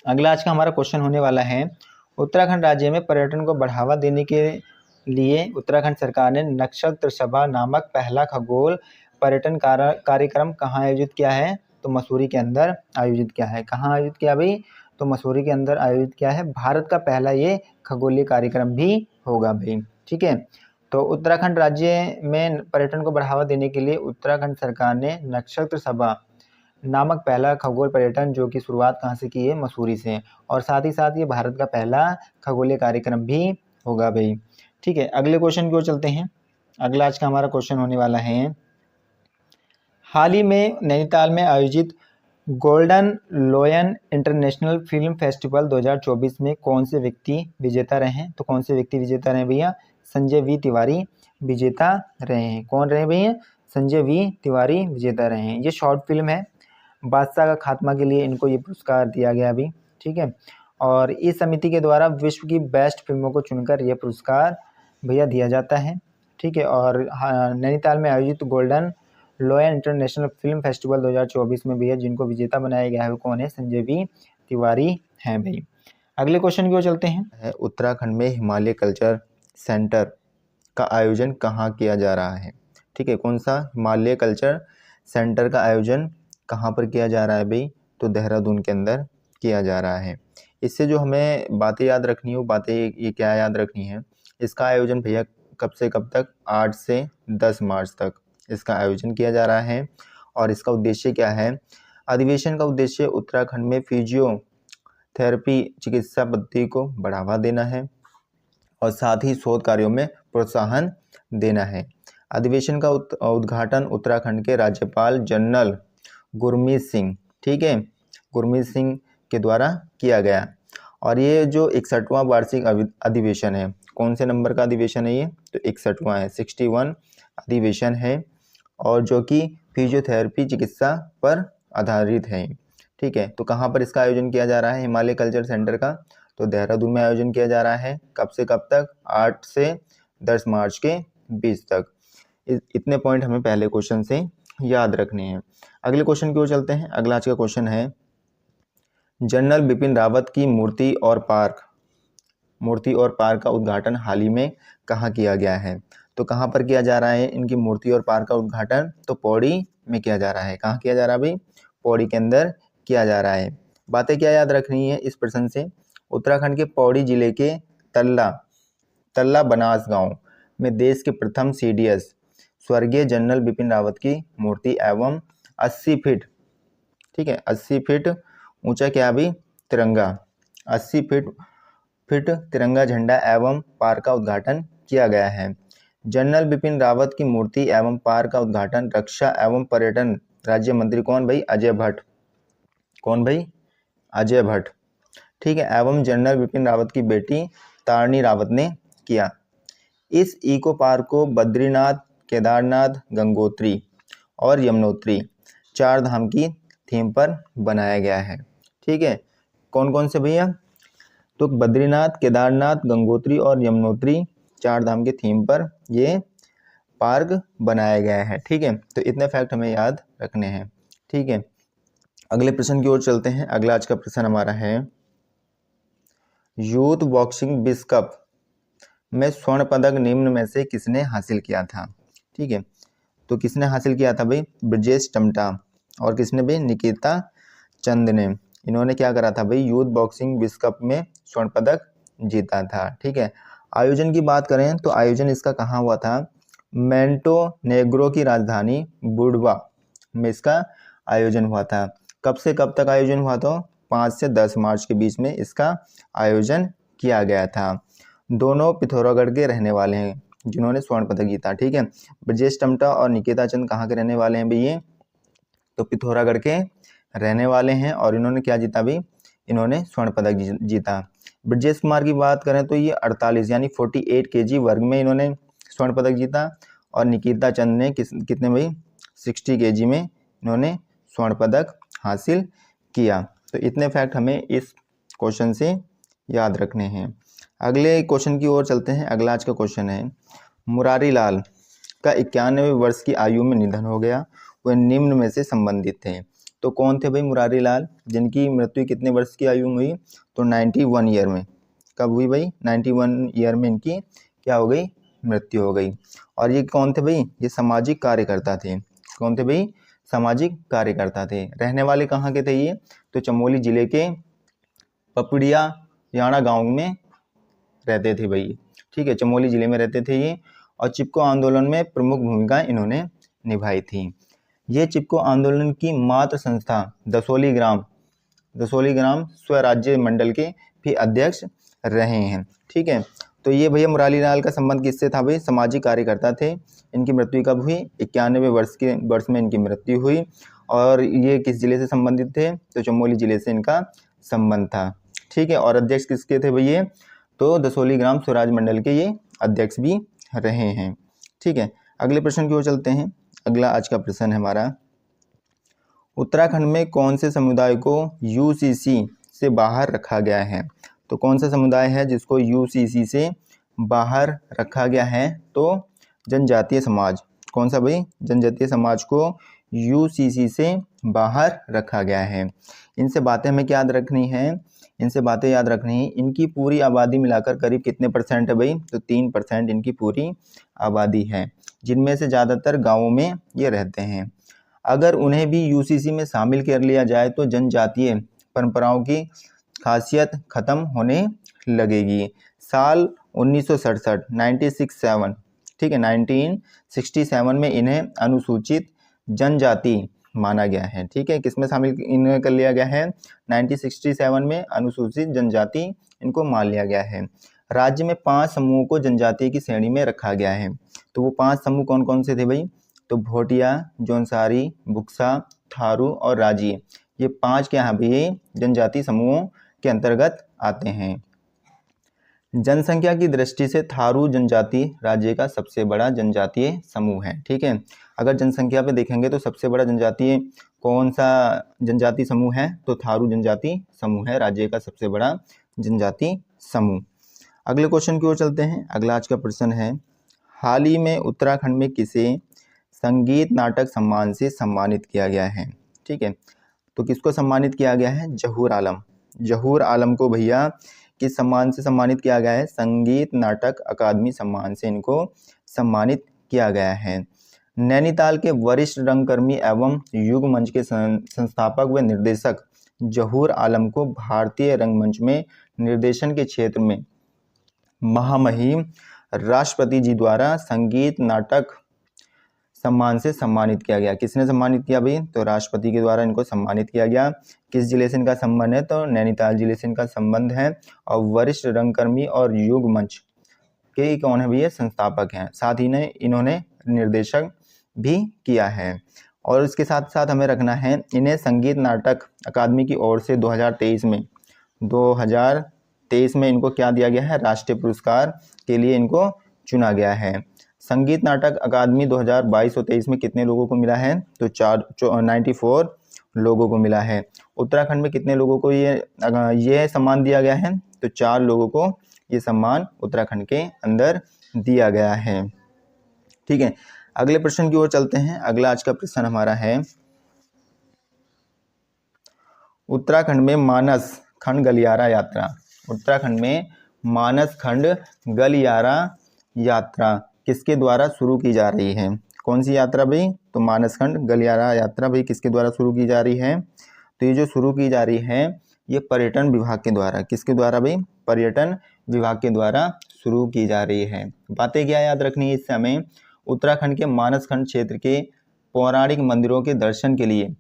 अगला आज का हमारा क्वेश्चन होने वाला है, उत्तराखंड राज्य में पर्यटन को बढ़ावा देने के लिए उत्तराखंड सरकार ने नक्षत्र सभा नामक पहला खगोल पर्यटन कार्यक्रम कहाँ आयोजित किया है? तो मसूरी के अंदर आयोजित किया है। कहाँ आयोजित किया भाई? तो मसूरी के अंदर आयोजित किया है। भारत का पहला ये खगोलीय कार्यक्रम भी होगा भाई। ठीक है, तो उत्तराखंड राज्य में पर्यटन को बढ़ावा देने के लिए उत्तराखंड सरकार ने नक्षत्र सभा नामक पहला खगोल पर्यटन जो की शुरुआत कहाँ से की है? मसूरी से। और साथ ही साथ ये भारत का पहला खगोलीय कार्यक्रम भी होगा भाई। ठीक है, अगले क्वेश्चन की ओर चलते हैं। अगला आज का हमारा क्वेश्चन होने वाला है, हाल ही में नैनीताल में आयोजित गोल्डन लोयन इंटरनेशनल फिल्म फेस्टिवल 2024 में कौन से व्यक्ति विजेता रहे हैं? तो कौन से व्यक्ति विजेता रहे भैया? संजय वी तिवारी विजेता रहे हैं। कौन रहे भैया? संजय वी तिवारी विजेता रहे हैं। ये शॉर्ट फिल्म है, बादशाह का खात्मा के लिए इनको ये पुरस्कार दिया गया अभी। ठीक है, और इस समिति के द्वारा विश्व की बेस्ट फिल्मों को चुनकर यह पुरस्कार भैया दिया जाता है। ठीक है, और नैनीताल में आयोजित गोल्डन लोयन इंटरनेशनल फिल्म फेस्टिवल 2024 में भैया जिनको विजेता बनाया गया है वो कौन है? संजय वी तिवारी हैं भाई। अगले क्वेश्चन की ओर चलते हैं। उत्तराखंड में हिमालय कल्चर सेंटर का आयोजन कहाँ किया जा रहा है? ठीक है, कौन सा हिमालय कल्चर सेंटर का आयोजन कहाँ पर किया जा रहा है भाई? तो देहरादून के अंदर किया जा रहा है। इससे जो हमें बातें याद रखनी है वो बातें ये क्या याद रखनी है, इसका आयोजन भैया कब से कब तक? 8 से 10 मार्च तक इसका आयोजन किया जा रहा है। और इसका उद्देश्य क्या है? अधिवेशन का उद्देश्य उत्तराखंड में फिजियोथेरेपी चिकित्सा पद्धति को बढ़ावा देना है और साथ ही शोध कार्यों में प्रोत्साहन देना है। अधिवेशन का उद्घाटन उत्तराखंड के राज्यपाल जनरल गुरमीत सिंह, ठीक है, गुरमीत सिंह के द्वारा किया गया। और ये जो 61वां वार्षिक अधिवेशन है, कौन से नंबर का अधिवेशन है ये? तो 61वां है, 61 अधिवेशन है और जो कि फिजियोथेरेपी चिकित्सा पर आधारित है। ठीक है, तो कहाँ पर इसका आयोजन किया जा रहा है हिमालय कल्चर सेंटर का? तो देहरादून में आयोजन किया जा रहा है। कब से कब तक? 8 से 10 मार्च के बीच तक। इतने पॉइंट हमें पहले क्वेश्चन से याद रखने हैं। अगले क्वेश्चन की ओर चलते हैं। अगला आज का क्वेश्चन है, जनरल बिपिन रावत की मूर्ति और पार्क का उद्घाटन हाल ही में कहाँ किया गया है? तो कहाँ पर किया जा रहा है इनकी मूर्ति और पार्क का उद्घाटन? तो पौड़ी में किया जा रहा है। कहाँ किया जा रहा है भाई? पौड़ी के अंदर किया जा रहा है। बातें क्या याद रखनी है इस प्रश्न से? उत्तराखंड के पौड़ी जिले के तल्ला बनास गांव में देश के प्रथम CDS स्वर्गीय जनरल बिपिन रावत की मूर्ति एवं 80 फीट, ठीक है, 80 फीट ऊंचा क्या भी तिरंगा, 80 फीट तिरंगा झंडा एवं पार्क का उद्घाटन किया गया है। जनरल बिपिन रावत की मूर्ति एवं पार्क का उद्घाटन रक्षा एवं पर्यटन राज्य मंत्री कौन भाई? अजय भट्ट। कौन भाई? अजय भट्ट, ठीक है, एवं जनरल बिपिन रावत की बेटी तारणी रावत ने किया। इस इको पार्क को बद्रीनाथ, केदारनाथ, गंगोत्री और यमुनोत्री 4 धाम की थीम पर बनाया गया है। ठीक है, कौन कौन से भैया? तो बद्रीनाथ, केदारनाथ, गंगोत्री और यमुनोत्री 4 धाम की थीम पर ये पार्क बनाया गया है। ठीक है, तो इतने फैक्ट हमें याद रखने हैं। ठीक है, अगले प्रश्न की ओर चलते हैं। अगला आज का प्रश्न हमारा है, यूथ बॉक्सिंग विश्व कप में स्वर्ण पदक निम्न में से किसने हासिल किया था? ठीक है, तो किसने हासिल किया था भाई? ब्रजेश टमटा। और किसने भाई? निकिता चंद ने। इन्होंने क्या करा था भाई? यूथ बॉक्सिंग विश्व कप में स्वर्ण पदक जीता था। ठीक है, आयोजन की बात करें तो आयोजन इसका कहाँ हुआ था? मोंटेनेग्रो की राजधानी बुडवा में इसका आयोजन हुआ था। कब से कब तक आयोजन हुआ था? 5 से 10 मार्च के बीच में इसका आयोजन किया गया था। दोनों पिथौरागढ़ के रहने वाले हैं जिन्होंने स्वर्ण पदक जीता। ठीक है, ब्रजेश टमटा और निकिता चंद कहाँ के रहने वाले हैं भाई? ये तो पिथौरागढ़ के रहने वाले हैं और इन्होंने क्या जीता भाई? इन्होंने स्वर्ण पदक जीता। ब्रजेश कुमार की बात करें तो ये 48 यानी 48 kg वर्ग में इन्होंने स्वर्ण पदक जीता और निकिता चंद ने कितने भाई? 60 kg में इन्होंने स्वर्ण पदक हासिल किया। तो इतने फैक्ट हमें इस क्वेश्चन से याद रखने हैं। अगले क्वेश्चन की ओर चलते हैं। अगला आज का क्वेश्चन है, मुरारी लाल का 91वें वर्ष की आयु में निधन हो गया, वह निम्न में से संबंधित थे। तो कौन थे भाई मुरारी लाल, जिनकी मृत्यु कितने वर्ष की आयु में हुई? तो 91 ईयर में। कब हुई भाई? 91 ईयर में इनकी क्या हो गई? मृत्यु हो गई। और ये कौन थे भाई? ये सामाजिक कार्यकर्ता थे। कौन थे भाई? सामाजिक कार्यकर्ता थे। रहने वाले कहाँ के थे ये? तो चमोली जिले के पपड़िया याना गांव में रहते थे भाई। ठीक है, चमोली जिले में रहते थे ये और चिपको आंदोलन में प्रमुख भूमिका इन्होंने निभाई थी। ये चिपको आंदोलन की मातृ संस्था दसोली ग्राम स्वराज्य मंडल के भी अध्यक्ष रहे हैं। ठीक है, तो ये भैया मुरारी लाल का संबंध किससे था भाई? सामाजिक कार्यकर्ता थे। इनकी मृत्यु कब हुई? 91वें वर्ष में इनकी मृत्यु हुई। और ये किस जिले से संबंधित थे? तो चमोली जिले से इनका संबंध था। ठीक है, और अध्यक्ष किसके थे भैया? तो दसोली ग्राम स्वराज मंडल के ये अध्यक्ष भी रहे हैं। ठीक है, अगले प्रश्न की ओर चलते हैं। अगला आज का प्रश्न है हमारा, उत्तराखंड में कौन से समुदाय को यूसीसी से बाहर रखा गया है? तो कौन सा समुदाय है जिसको यूसीसी से बाहर रखा गया है? तो जनजातीय समाज। कौन सा भाई? जनजातीय समाज को यूसीसी से बाहर रखा गया है। इनसे बातें हमें क्या याद रखनी है? इनसे बातें याद रखनी है। इनकी पूरी आबादी मिलाकर करीब कितने % है भाई? तो 3% इनकी पूरी आबादी है, जिनमें से ज़्यादातर गाँवों में ये रहते हैं। अगर उन्हें भी यूसीसी में शामिल कर लिया जाए तो जनजातीय परंपराओं की खासियत खत्म होने लगेगी। साल 1967 ठीक है 1967 में इन्हें अनुसूचित जनजाति माना गया है। ठीक है, किसमें शामिल इन्हें कर लिया गया है? 1967 में अनुसूचित जनजाति इनको मान लिया गया है। राज्य में 5 समूहों को जनजाति की श्रेणी में रखा गया है। तो वो 5 समूह कौन कौन से थे भाई? तो भोटिया, जौनसारी, बुक्सा, थारू और राजी, ये 5 क्या हैं भाई? जनजाति समूहों के अंतर्गत आते हैं। जनसंख्या की दृष्टि से थारू जनजाति राज्य का सबसे बड़ा जनजातीय समूह है। ठीक है, अगर जनसंख्या पे देखेंगे तो सबसे बड़ा जनजातीय कौन सा जनजाति समूह है? तो थारू जनजाति समूह है राज्य का सबसे बड़ा जनजाति समूह। अगले क्वेश्चन की ओर चलते हैं। अगला आज का प्रश्न है, हाल ही में उत्तराखंड में किसे संगीत नाटक सम्मान से सम्मानित किया गया है? ठीक है, तो किसको सम्मानित किया गया है? जहूर आलम। जहूर आलम को भैया किस सम्मान से सम्मानित किया गया है? संगीत नाटक अकादमी सम्मान से इनको सम्मानित किया गया है। नैनीताल के वरिष्ठ रंगकर्मी एवं युग मंच के संस्थापक व निर्देशक जहूर आलम को भारतीय रंगमंच में निर्देशन के क्षेत्र में महामहिम राष्ट्रपति जी द्वारा संगीत नाटक सम्मान से सम्मानित किया गया। किसने सम्मानित किया भाई? तो राष्ट्रपति के द्वारा इनको सम्मानित किया गया। किस जिले से इनका संबंध है? तो नैनीताल जिले से इनका संबंध है। और वरिष्ठ रंगकर्मी और युग मंच के कौन है भैया? संस्थापक हैं। साथ ही इन्होंने निर्देशक भी किया है। और इसके साथ साथ हमें रखना है, इन्हें संगीत नाटक अकादमी की ओर से 2023 में इनको क्या दिया गया है? राष्ट्रीय पुरस्कार के लिए इनको चुना गया है। संगीत नाटक अकादमी 2022 और 23 में कितने लोगों को मिला है? तो 94 लोगों को मिला है। उत्तराखंड में कितने लोगों को ये सम्मान दिया गया है? तो 4 लोगों को ये सम्मान उत्तराखंड के अंदर दिया गया है। ठीक है, अगले प्रश्न की ओर चलते हैं। अगला आज का प्रश्न हमारा है, उत्तराखंड में मानस खंड गलियारा यात्रा उत्तराखंड में मानस खंड गलियारा यात्रा किसके द्वारा शुरू की जा रही है? कौन सी यात्रा भाई? तो मानस खंड गलियारा यात्रा भाई किसके द्वारा शुरू की जा रही है? तो ये जो शुरू की जा रही है ये पर्यटन विभाग के द्वारा, किसके द्वारा भाई? पर्यटन विभाग के द्वारा शुरू की जा रही है। बातें क्या याद रखनी है इससे हमें? उत्तराखंड के मानस खंड क्षेत्र के पौराणिक मंदिरों के दर्शन के लिए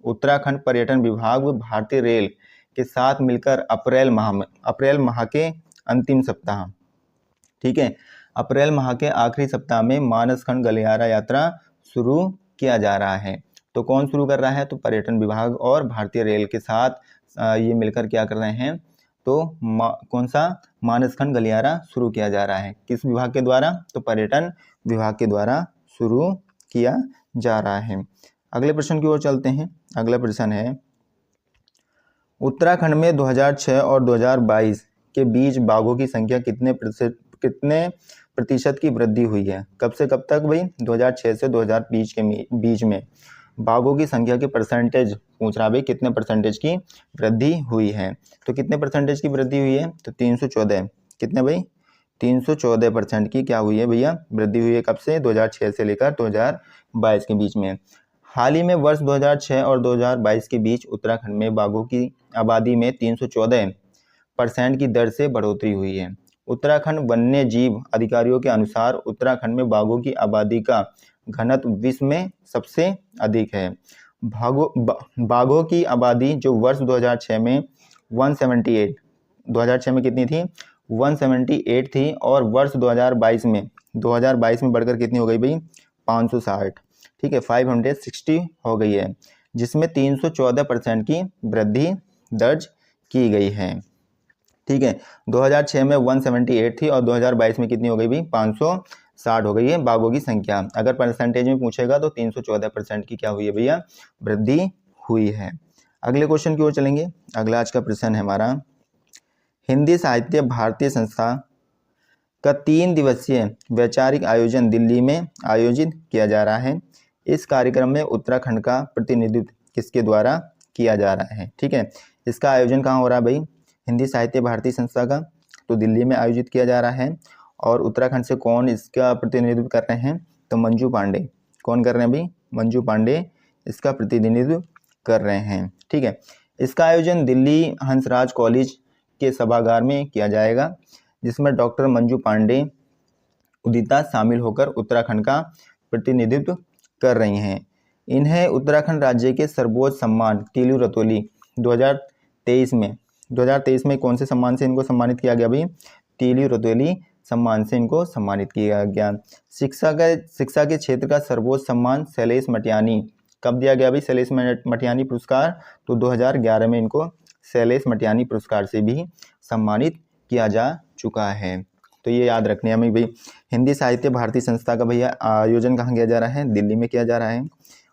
उत्तराखंड पर्यटन विभाग व भारतीय रेल के साथ मिलकर अप्रैल माह के अंतिम सप्ताह, ठीक है, अप्रैल माह के आखिरी सप्ताह में मानस खंड गलियारा यात्रा शुरू किया जा रहा है। तो कौन शुरू कर रहा है? तो पर्यटन विभाग और भारतीय रेल के साथ ये मिलकर क्या कर रहे हैं? तो कौन सा मानस खंड गलियारा शुरू किया जा रहा है? किस विभाग के द्वारा? तो पर्यटन विभाग के द्वारा शुरू किया जा रहा है। अगले प्रश्न की ओर चलते हैं। अगला प्रश्न है, उत्तराखंड में 2006 और 2022 के बीच बाघों की संख्या कितने प्रतिशत की वृद्धि हुई है? कब से कब तक भाई? 2006 से 2020 के बीच में बाघों की संख्या के परसेंटेज पूछ रहा भाई, कितने परसेंटेज की वृद्धि हुई है? तो कितने परसेंटेज की वृद्धि हुई है? तो 314। कितने भाई? 314% की क्या हुई है भैया? वृद्धि हुई है। कब से? 2006 से लेकर 2022 के बीच में। हाल ही में वर्ष 2006 और 2022 के बीच उत्तराखंड में बाघों की आबादी में 314% की दर से बढ़ोतरी हुई है। उत्तराखंड वन्य जीव अधिकारियों के अनुसार उत्तराखंड में बाघों की आबादी का घनत्व विश्व में सबसे अधिक है। बाघों की आबादी जो वर्ष 2006 में 178, 2006 में कितनी थी? 178 थी, और वर्ष 2022 में बढ़कर कितनी हो गई भाई? 560, ठीक है, 560 हो गई है, जिसमें 314% की वृद्धि दर्ज की गई है। ठीक है, 2006 में 178 थी और 2022 में कितनी हो गई भाई? 560 हो गई है बाघों की संख्या। अगर परसेंटेज में पूछेगा तो 314% की क्या हुई है भैया? वृद्धि हुई है। अगले क्वेश्चन की ओर चलेंगे। अगला आज का प्रश्न है हमारा, हिंदी साहित्य भारती संस्था का 3 दिवसीय वैचारिक आयोजन दिल्ली में आयोजित किया जा रहा है। इस कार्यक्रम में उत्तराखंड का प्रतिनिधित्व किसके द्वारा किया जा रहा है? ठीक है, इसका आयोजन कहाँ हो रहा है भाई? हिंदी साहित्य भारती संस्था का तो दिल्ली में आयोजित किया जा रहा है। और उत्तराखंड से कौन इसका प्रतिनिधित्व कर रहे हैं? तो मंजू पांडे। कौन कर रहे हैं भाई? मंजू पांडे इसका प्रतिनिधित्व कर रहे हैं। ठीक है, इसका आयोजन दिल्ली हंसराज कॉलेज के सभागार में किया जाएगा, जिसमें डॉक्टर मंजू पांडे उदिता शामिल होकर उत्तराखंड का प्रतिनिधित्व कर रही हैं। इन्हें उत्तराखंड राज्य के सर्वोच्च सम्मान तीलू रतौली 2023 में कौन से सम्मान से इनको सम्मानित किया गया भाई? तीलू रतौली सम्मान से इनको सम्मानित किया गया। शिक्षा के क्षेत्र का सर्वोच्च सम्मान शैलेश मटियानी कब दिया गया भाई? शैलेश मटियानी पुरस्कार तो 2011 में इनको शैलेश मटियानी पुरस्कार से भी सम्मानित किया जा चुका है। तो ये याद रखने हमें भाई, हिंदी साहित्य भारती संस्था का भैया आयोजन कहाँ किया जा रहा है? दिल्ली में किया जा रहा है।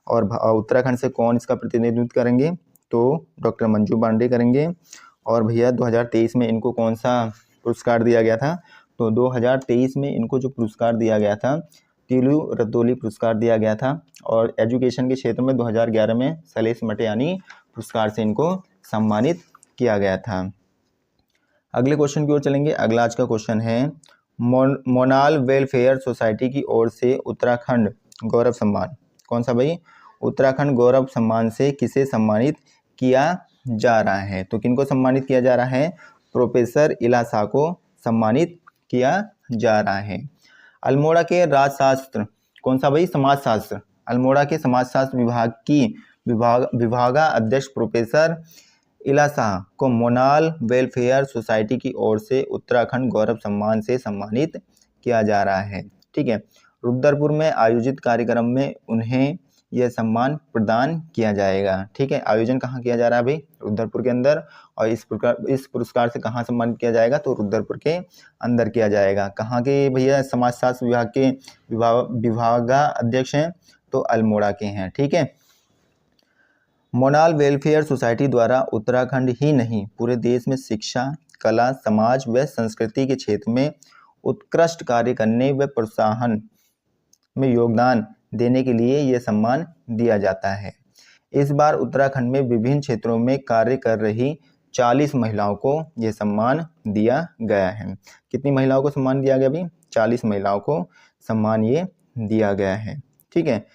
और उत्तराखंड से कौन इसका प्रतिनिधित्व करेंगे? तो डॉक्टर मंजू पांडे करेंगे। और भैया 2023 में इनको कौन सा पुरस्कार दिया गया था? तो 2023 में इनको जो पुरस्कार दिया गया था तीलू रतौली पुरस्कार दिया गया था। और एजुकेशन के क्षेत्र में 2011 में शैलेश मटियानी पुरस्कार से इनको सम्मानित किया गया था। अगले क्वेश्चन की ओर चलेंगे। अगला आज का क्वेश्चन है, मोनाल वेलफेयर सोसाइटी की ओर से उत्तराखंड गौरव सम्मान, कौन सा भाई? उत्तराखंड गौरव सम्मान से किसे सम्मानित किया जा रहा है? तो किनको सम्मानित किया जा रहा है? प्रोफेसर इला शाह को सम्मानित किया जा रहा है। अल्मोड़ा के राजशास्त्र, कौन सा भाई? समाजशास्त्र, अल्मोड़ा के समाजशास्त्र विभाग की विभागाध्यक्ष प्रोफेसर इला शाह को मोनाल वेलफेयर सोसाइटी की ओर से उत्तराखंड गौरव सम्मान से सम्मानित किया जा रहा है। ठीक है, रुद्रपुर में आयोजित कार्यक्रम में उन्हें यह सम्मान प्रदान किया जाएगा। ठीक है, आयोजन कहाँ किया जा रहा है भाई? रुद्रपुर के अंदर। और इस पुरस्कार से कहाँ सम्मानित किया जाएगा? तो रुद्रपुर के अंदर किया जाएगा। कहाँ के भैया? समाजशास्त्र विभाग के विभागाध्यक्ष हैं तो अल्मोड़ा के हैं। ठीक है, मोनाल वेलफेयर सोसाइटी द्वारा उत्तराखंड ही नहीं पूरे देश में शिक्षा, कला, समाज व संस्कृति के क्षेत्र में उत्कृष्ट कार्य करने व प्रोत्साहन में योगदान देने के लिए यह सम्मान दिया जाता है। इस बार उत्तराखंड में विभिन्न क्षेत्रों में कार्य कर रही 40 महिलाओं को यह सम्मान दिया गया है। कितनी महिलाओं को सम्मान दिया गया भाई? 40 महिलाओं को सम्मान ये दिया गया है। ठीक है,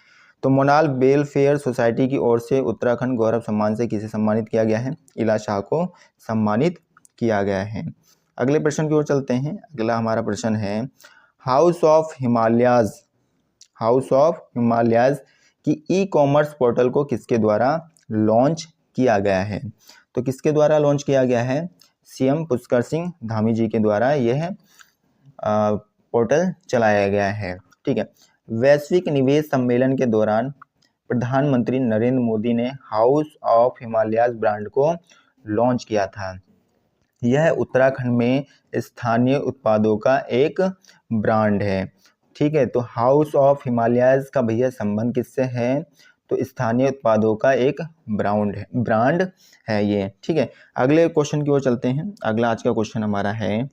तो मोनाल वेलफेयर सोसाइटी की ओर से उत्तराखंड गौरव सम्मान से किसे सम्मानित किया गया है? इला शाह को सम्मानित किया गया है। अगले प्रश्न की ओर चलते हैं। अगला हमारा प्रश्न है, हाउस ऑफ हिमालयाज की ई कॉमर्स पोर्टल को किसके द्वारा लॉन्च किया गया है? तो किसके द्वारा लॉन्च किया गया है? सीएम पुष्कर सिंह धामी जी के द्वारा यह पोर्टल चलाया गया है। ठीक है, वैश्विक निवेश सम्मेलन के दौरान प्रधानमंत्री नरेंद्र मोदी ने हाउस ऑफ हिमालयाज ब्रांड को लॉन्च किया था। यह उत्तराखंड में स्थानीय उत्पादों का एक ब्रांड है। ठीक है, तो हाउस ऑफ हिमालयाज का भैया संबंध किससे है? तो स्थानीय उत्पादों का एक ब्रांड है ये। ठीक है, अगले क्वेश्चन की ओर चलते हैं। अगला आज का क्वेश्चन हमारा है,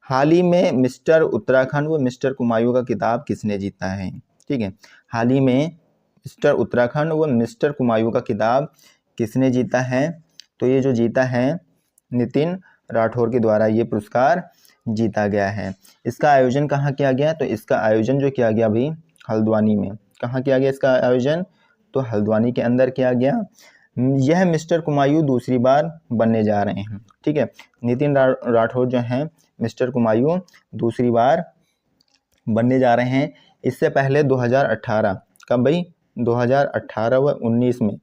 हाल ही में मिस्टर उत्तराखंड व मिस्टर कुमायूं का खिताब किसने जीता है? ठीक है, हाल ही में मिस्टर उत्तराखंड व मिस्टर कुमायूं का खिताब किसने जीता है? तो ये जो जीता है नितिन राठौर के द्वारा ये पुरस्कार जीता गया है। इसका आयोजन कहाँ किया गया? तो इसका आयोजन जो किया गया भाई हल्द्वानी में। कहाँ किया गया इसका आयोजन? तो हल्द्वानी के अंदर किया गया। यह मिस्टर कुमायूं दूसरी बार बनने जा रहे हैं। ठीक है, नितिन राठौर जो हैं मिस्टर कुमायूं दूसरी बार बनने जा रहे हैं। इससे पहले 2018 कब भाई? 2018 व 19 में।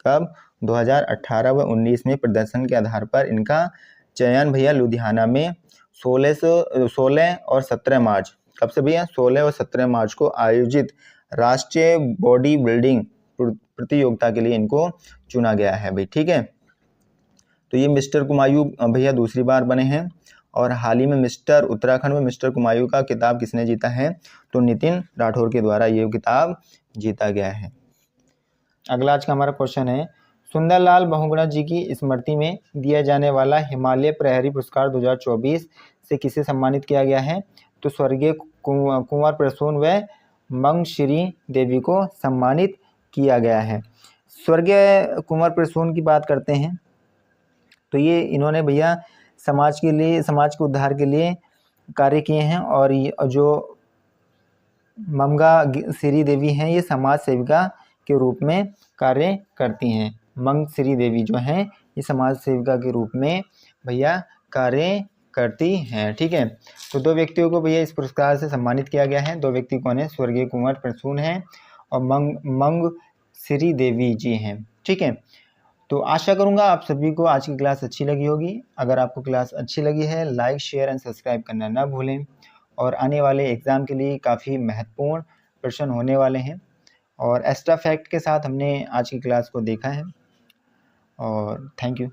कब? 2018 व 19 में प्रदर्शन के आधार पर इनका चयन भैया लुधियाना में 16 और 17 मार्च, कब से भैया? 16 और 17 मार्च को आयोजित राष्ट्रीय बॉडी बिल्डिंग प्रतियोगिता के लिए इनको चुना गया है भाई। ठीक है, तो ये मिस्टर कुमायूं भैया दूसरी बार बने हैं। और हाल ही में मिस्टर उत्तराखंड में मिस्टर कुमायूं का खिताब किसने जीता है? तो नितिन राठौर के द्वारा ये खिताब जीता गया है। अगला आज का हमारा क्वेश्चन है, सुंदरलाल बहुगुणा जी की स्मृति में दिया जाने वाला हिमालय प्रहरी पुरस्कार 2024 से किसे सम्मानित किया गया है? तो स्वर्गीय कुंवर प्रसून व मंगश्री देवी को सम्मानित किया गया है। स्वर्गीय कुंवर प्रसून की बात करते हैं तो ये इन्होंने भैया समाज के उद्धार के लिए कार्य किए हैं। और जो मंगश्री देवी हैं ये समाज सेविका के रूप में कार्य करती हैं। मंगश्री देवी जो हैं ये समाज सेविका के रूप में भैया कार्य करती हैं। ठीक है, तो 2 व्यक्तियों को भैया इस पुरस्कार से सम्मानित किया गया है। 2 व्यक्ति कौन है? स्वर्गीय कुंवर प्रसून हैं और मंगश्री देवी जी हैं। ठीक है, तो आशा करूंगा आप सभी को आज की क्लास अच्छी लगी होगी। अगर आपको क्लास अच्छी लगी है लाइक शेयर एंड सब्सक्राइब करना ना भूलें। और आने वाले एग्ज़ाम के लिए काफ़ी महत्वपूर्ण प्रश्न होने वाले हैं और एक्स्ट्रा फैक्ट के साथ हमने आज की क्लास को देखा है। और थैंक यू।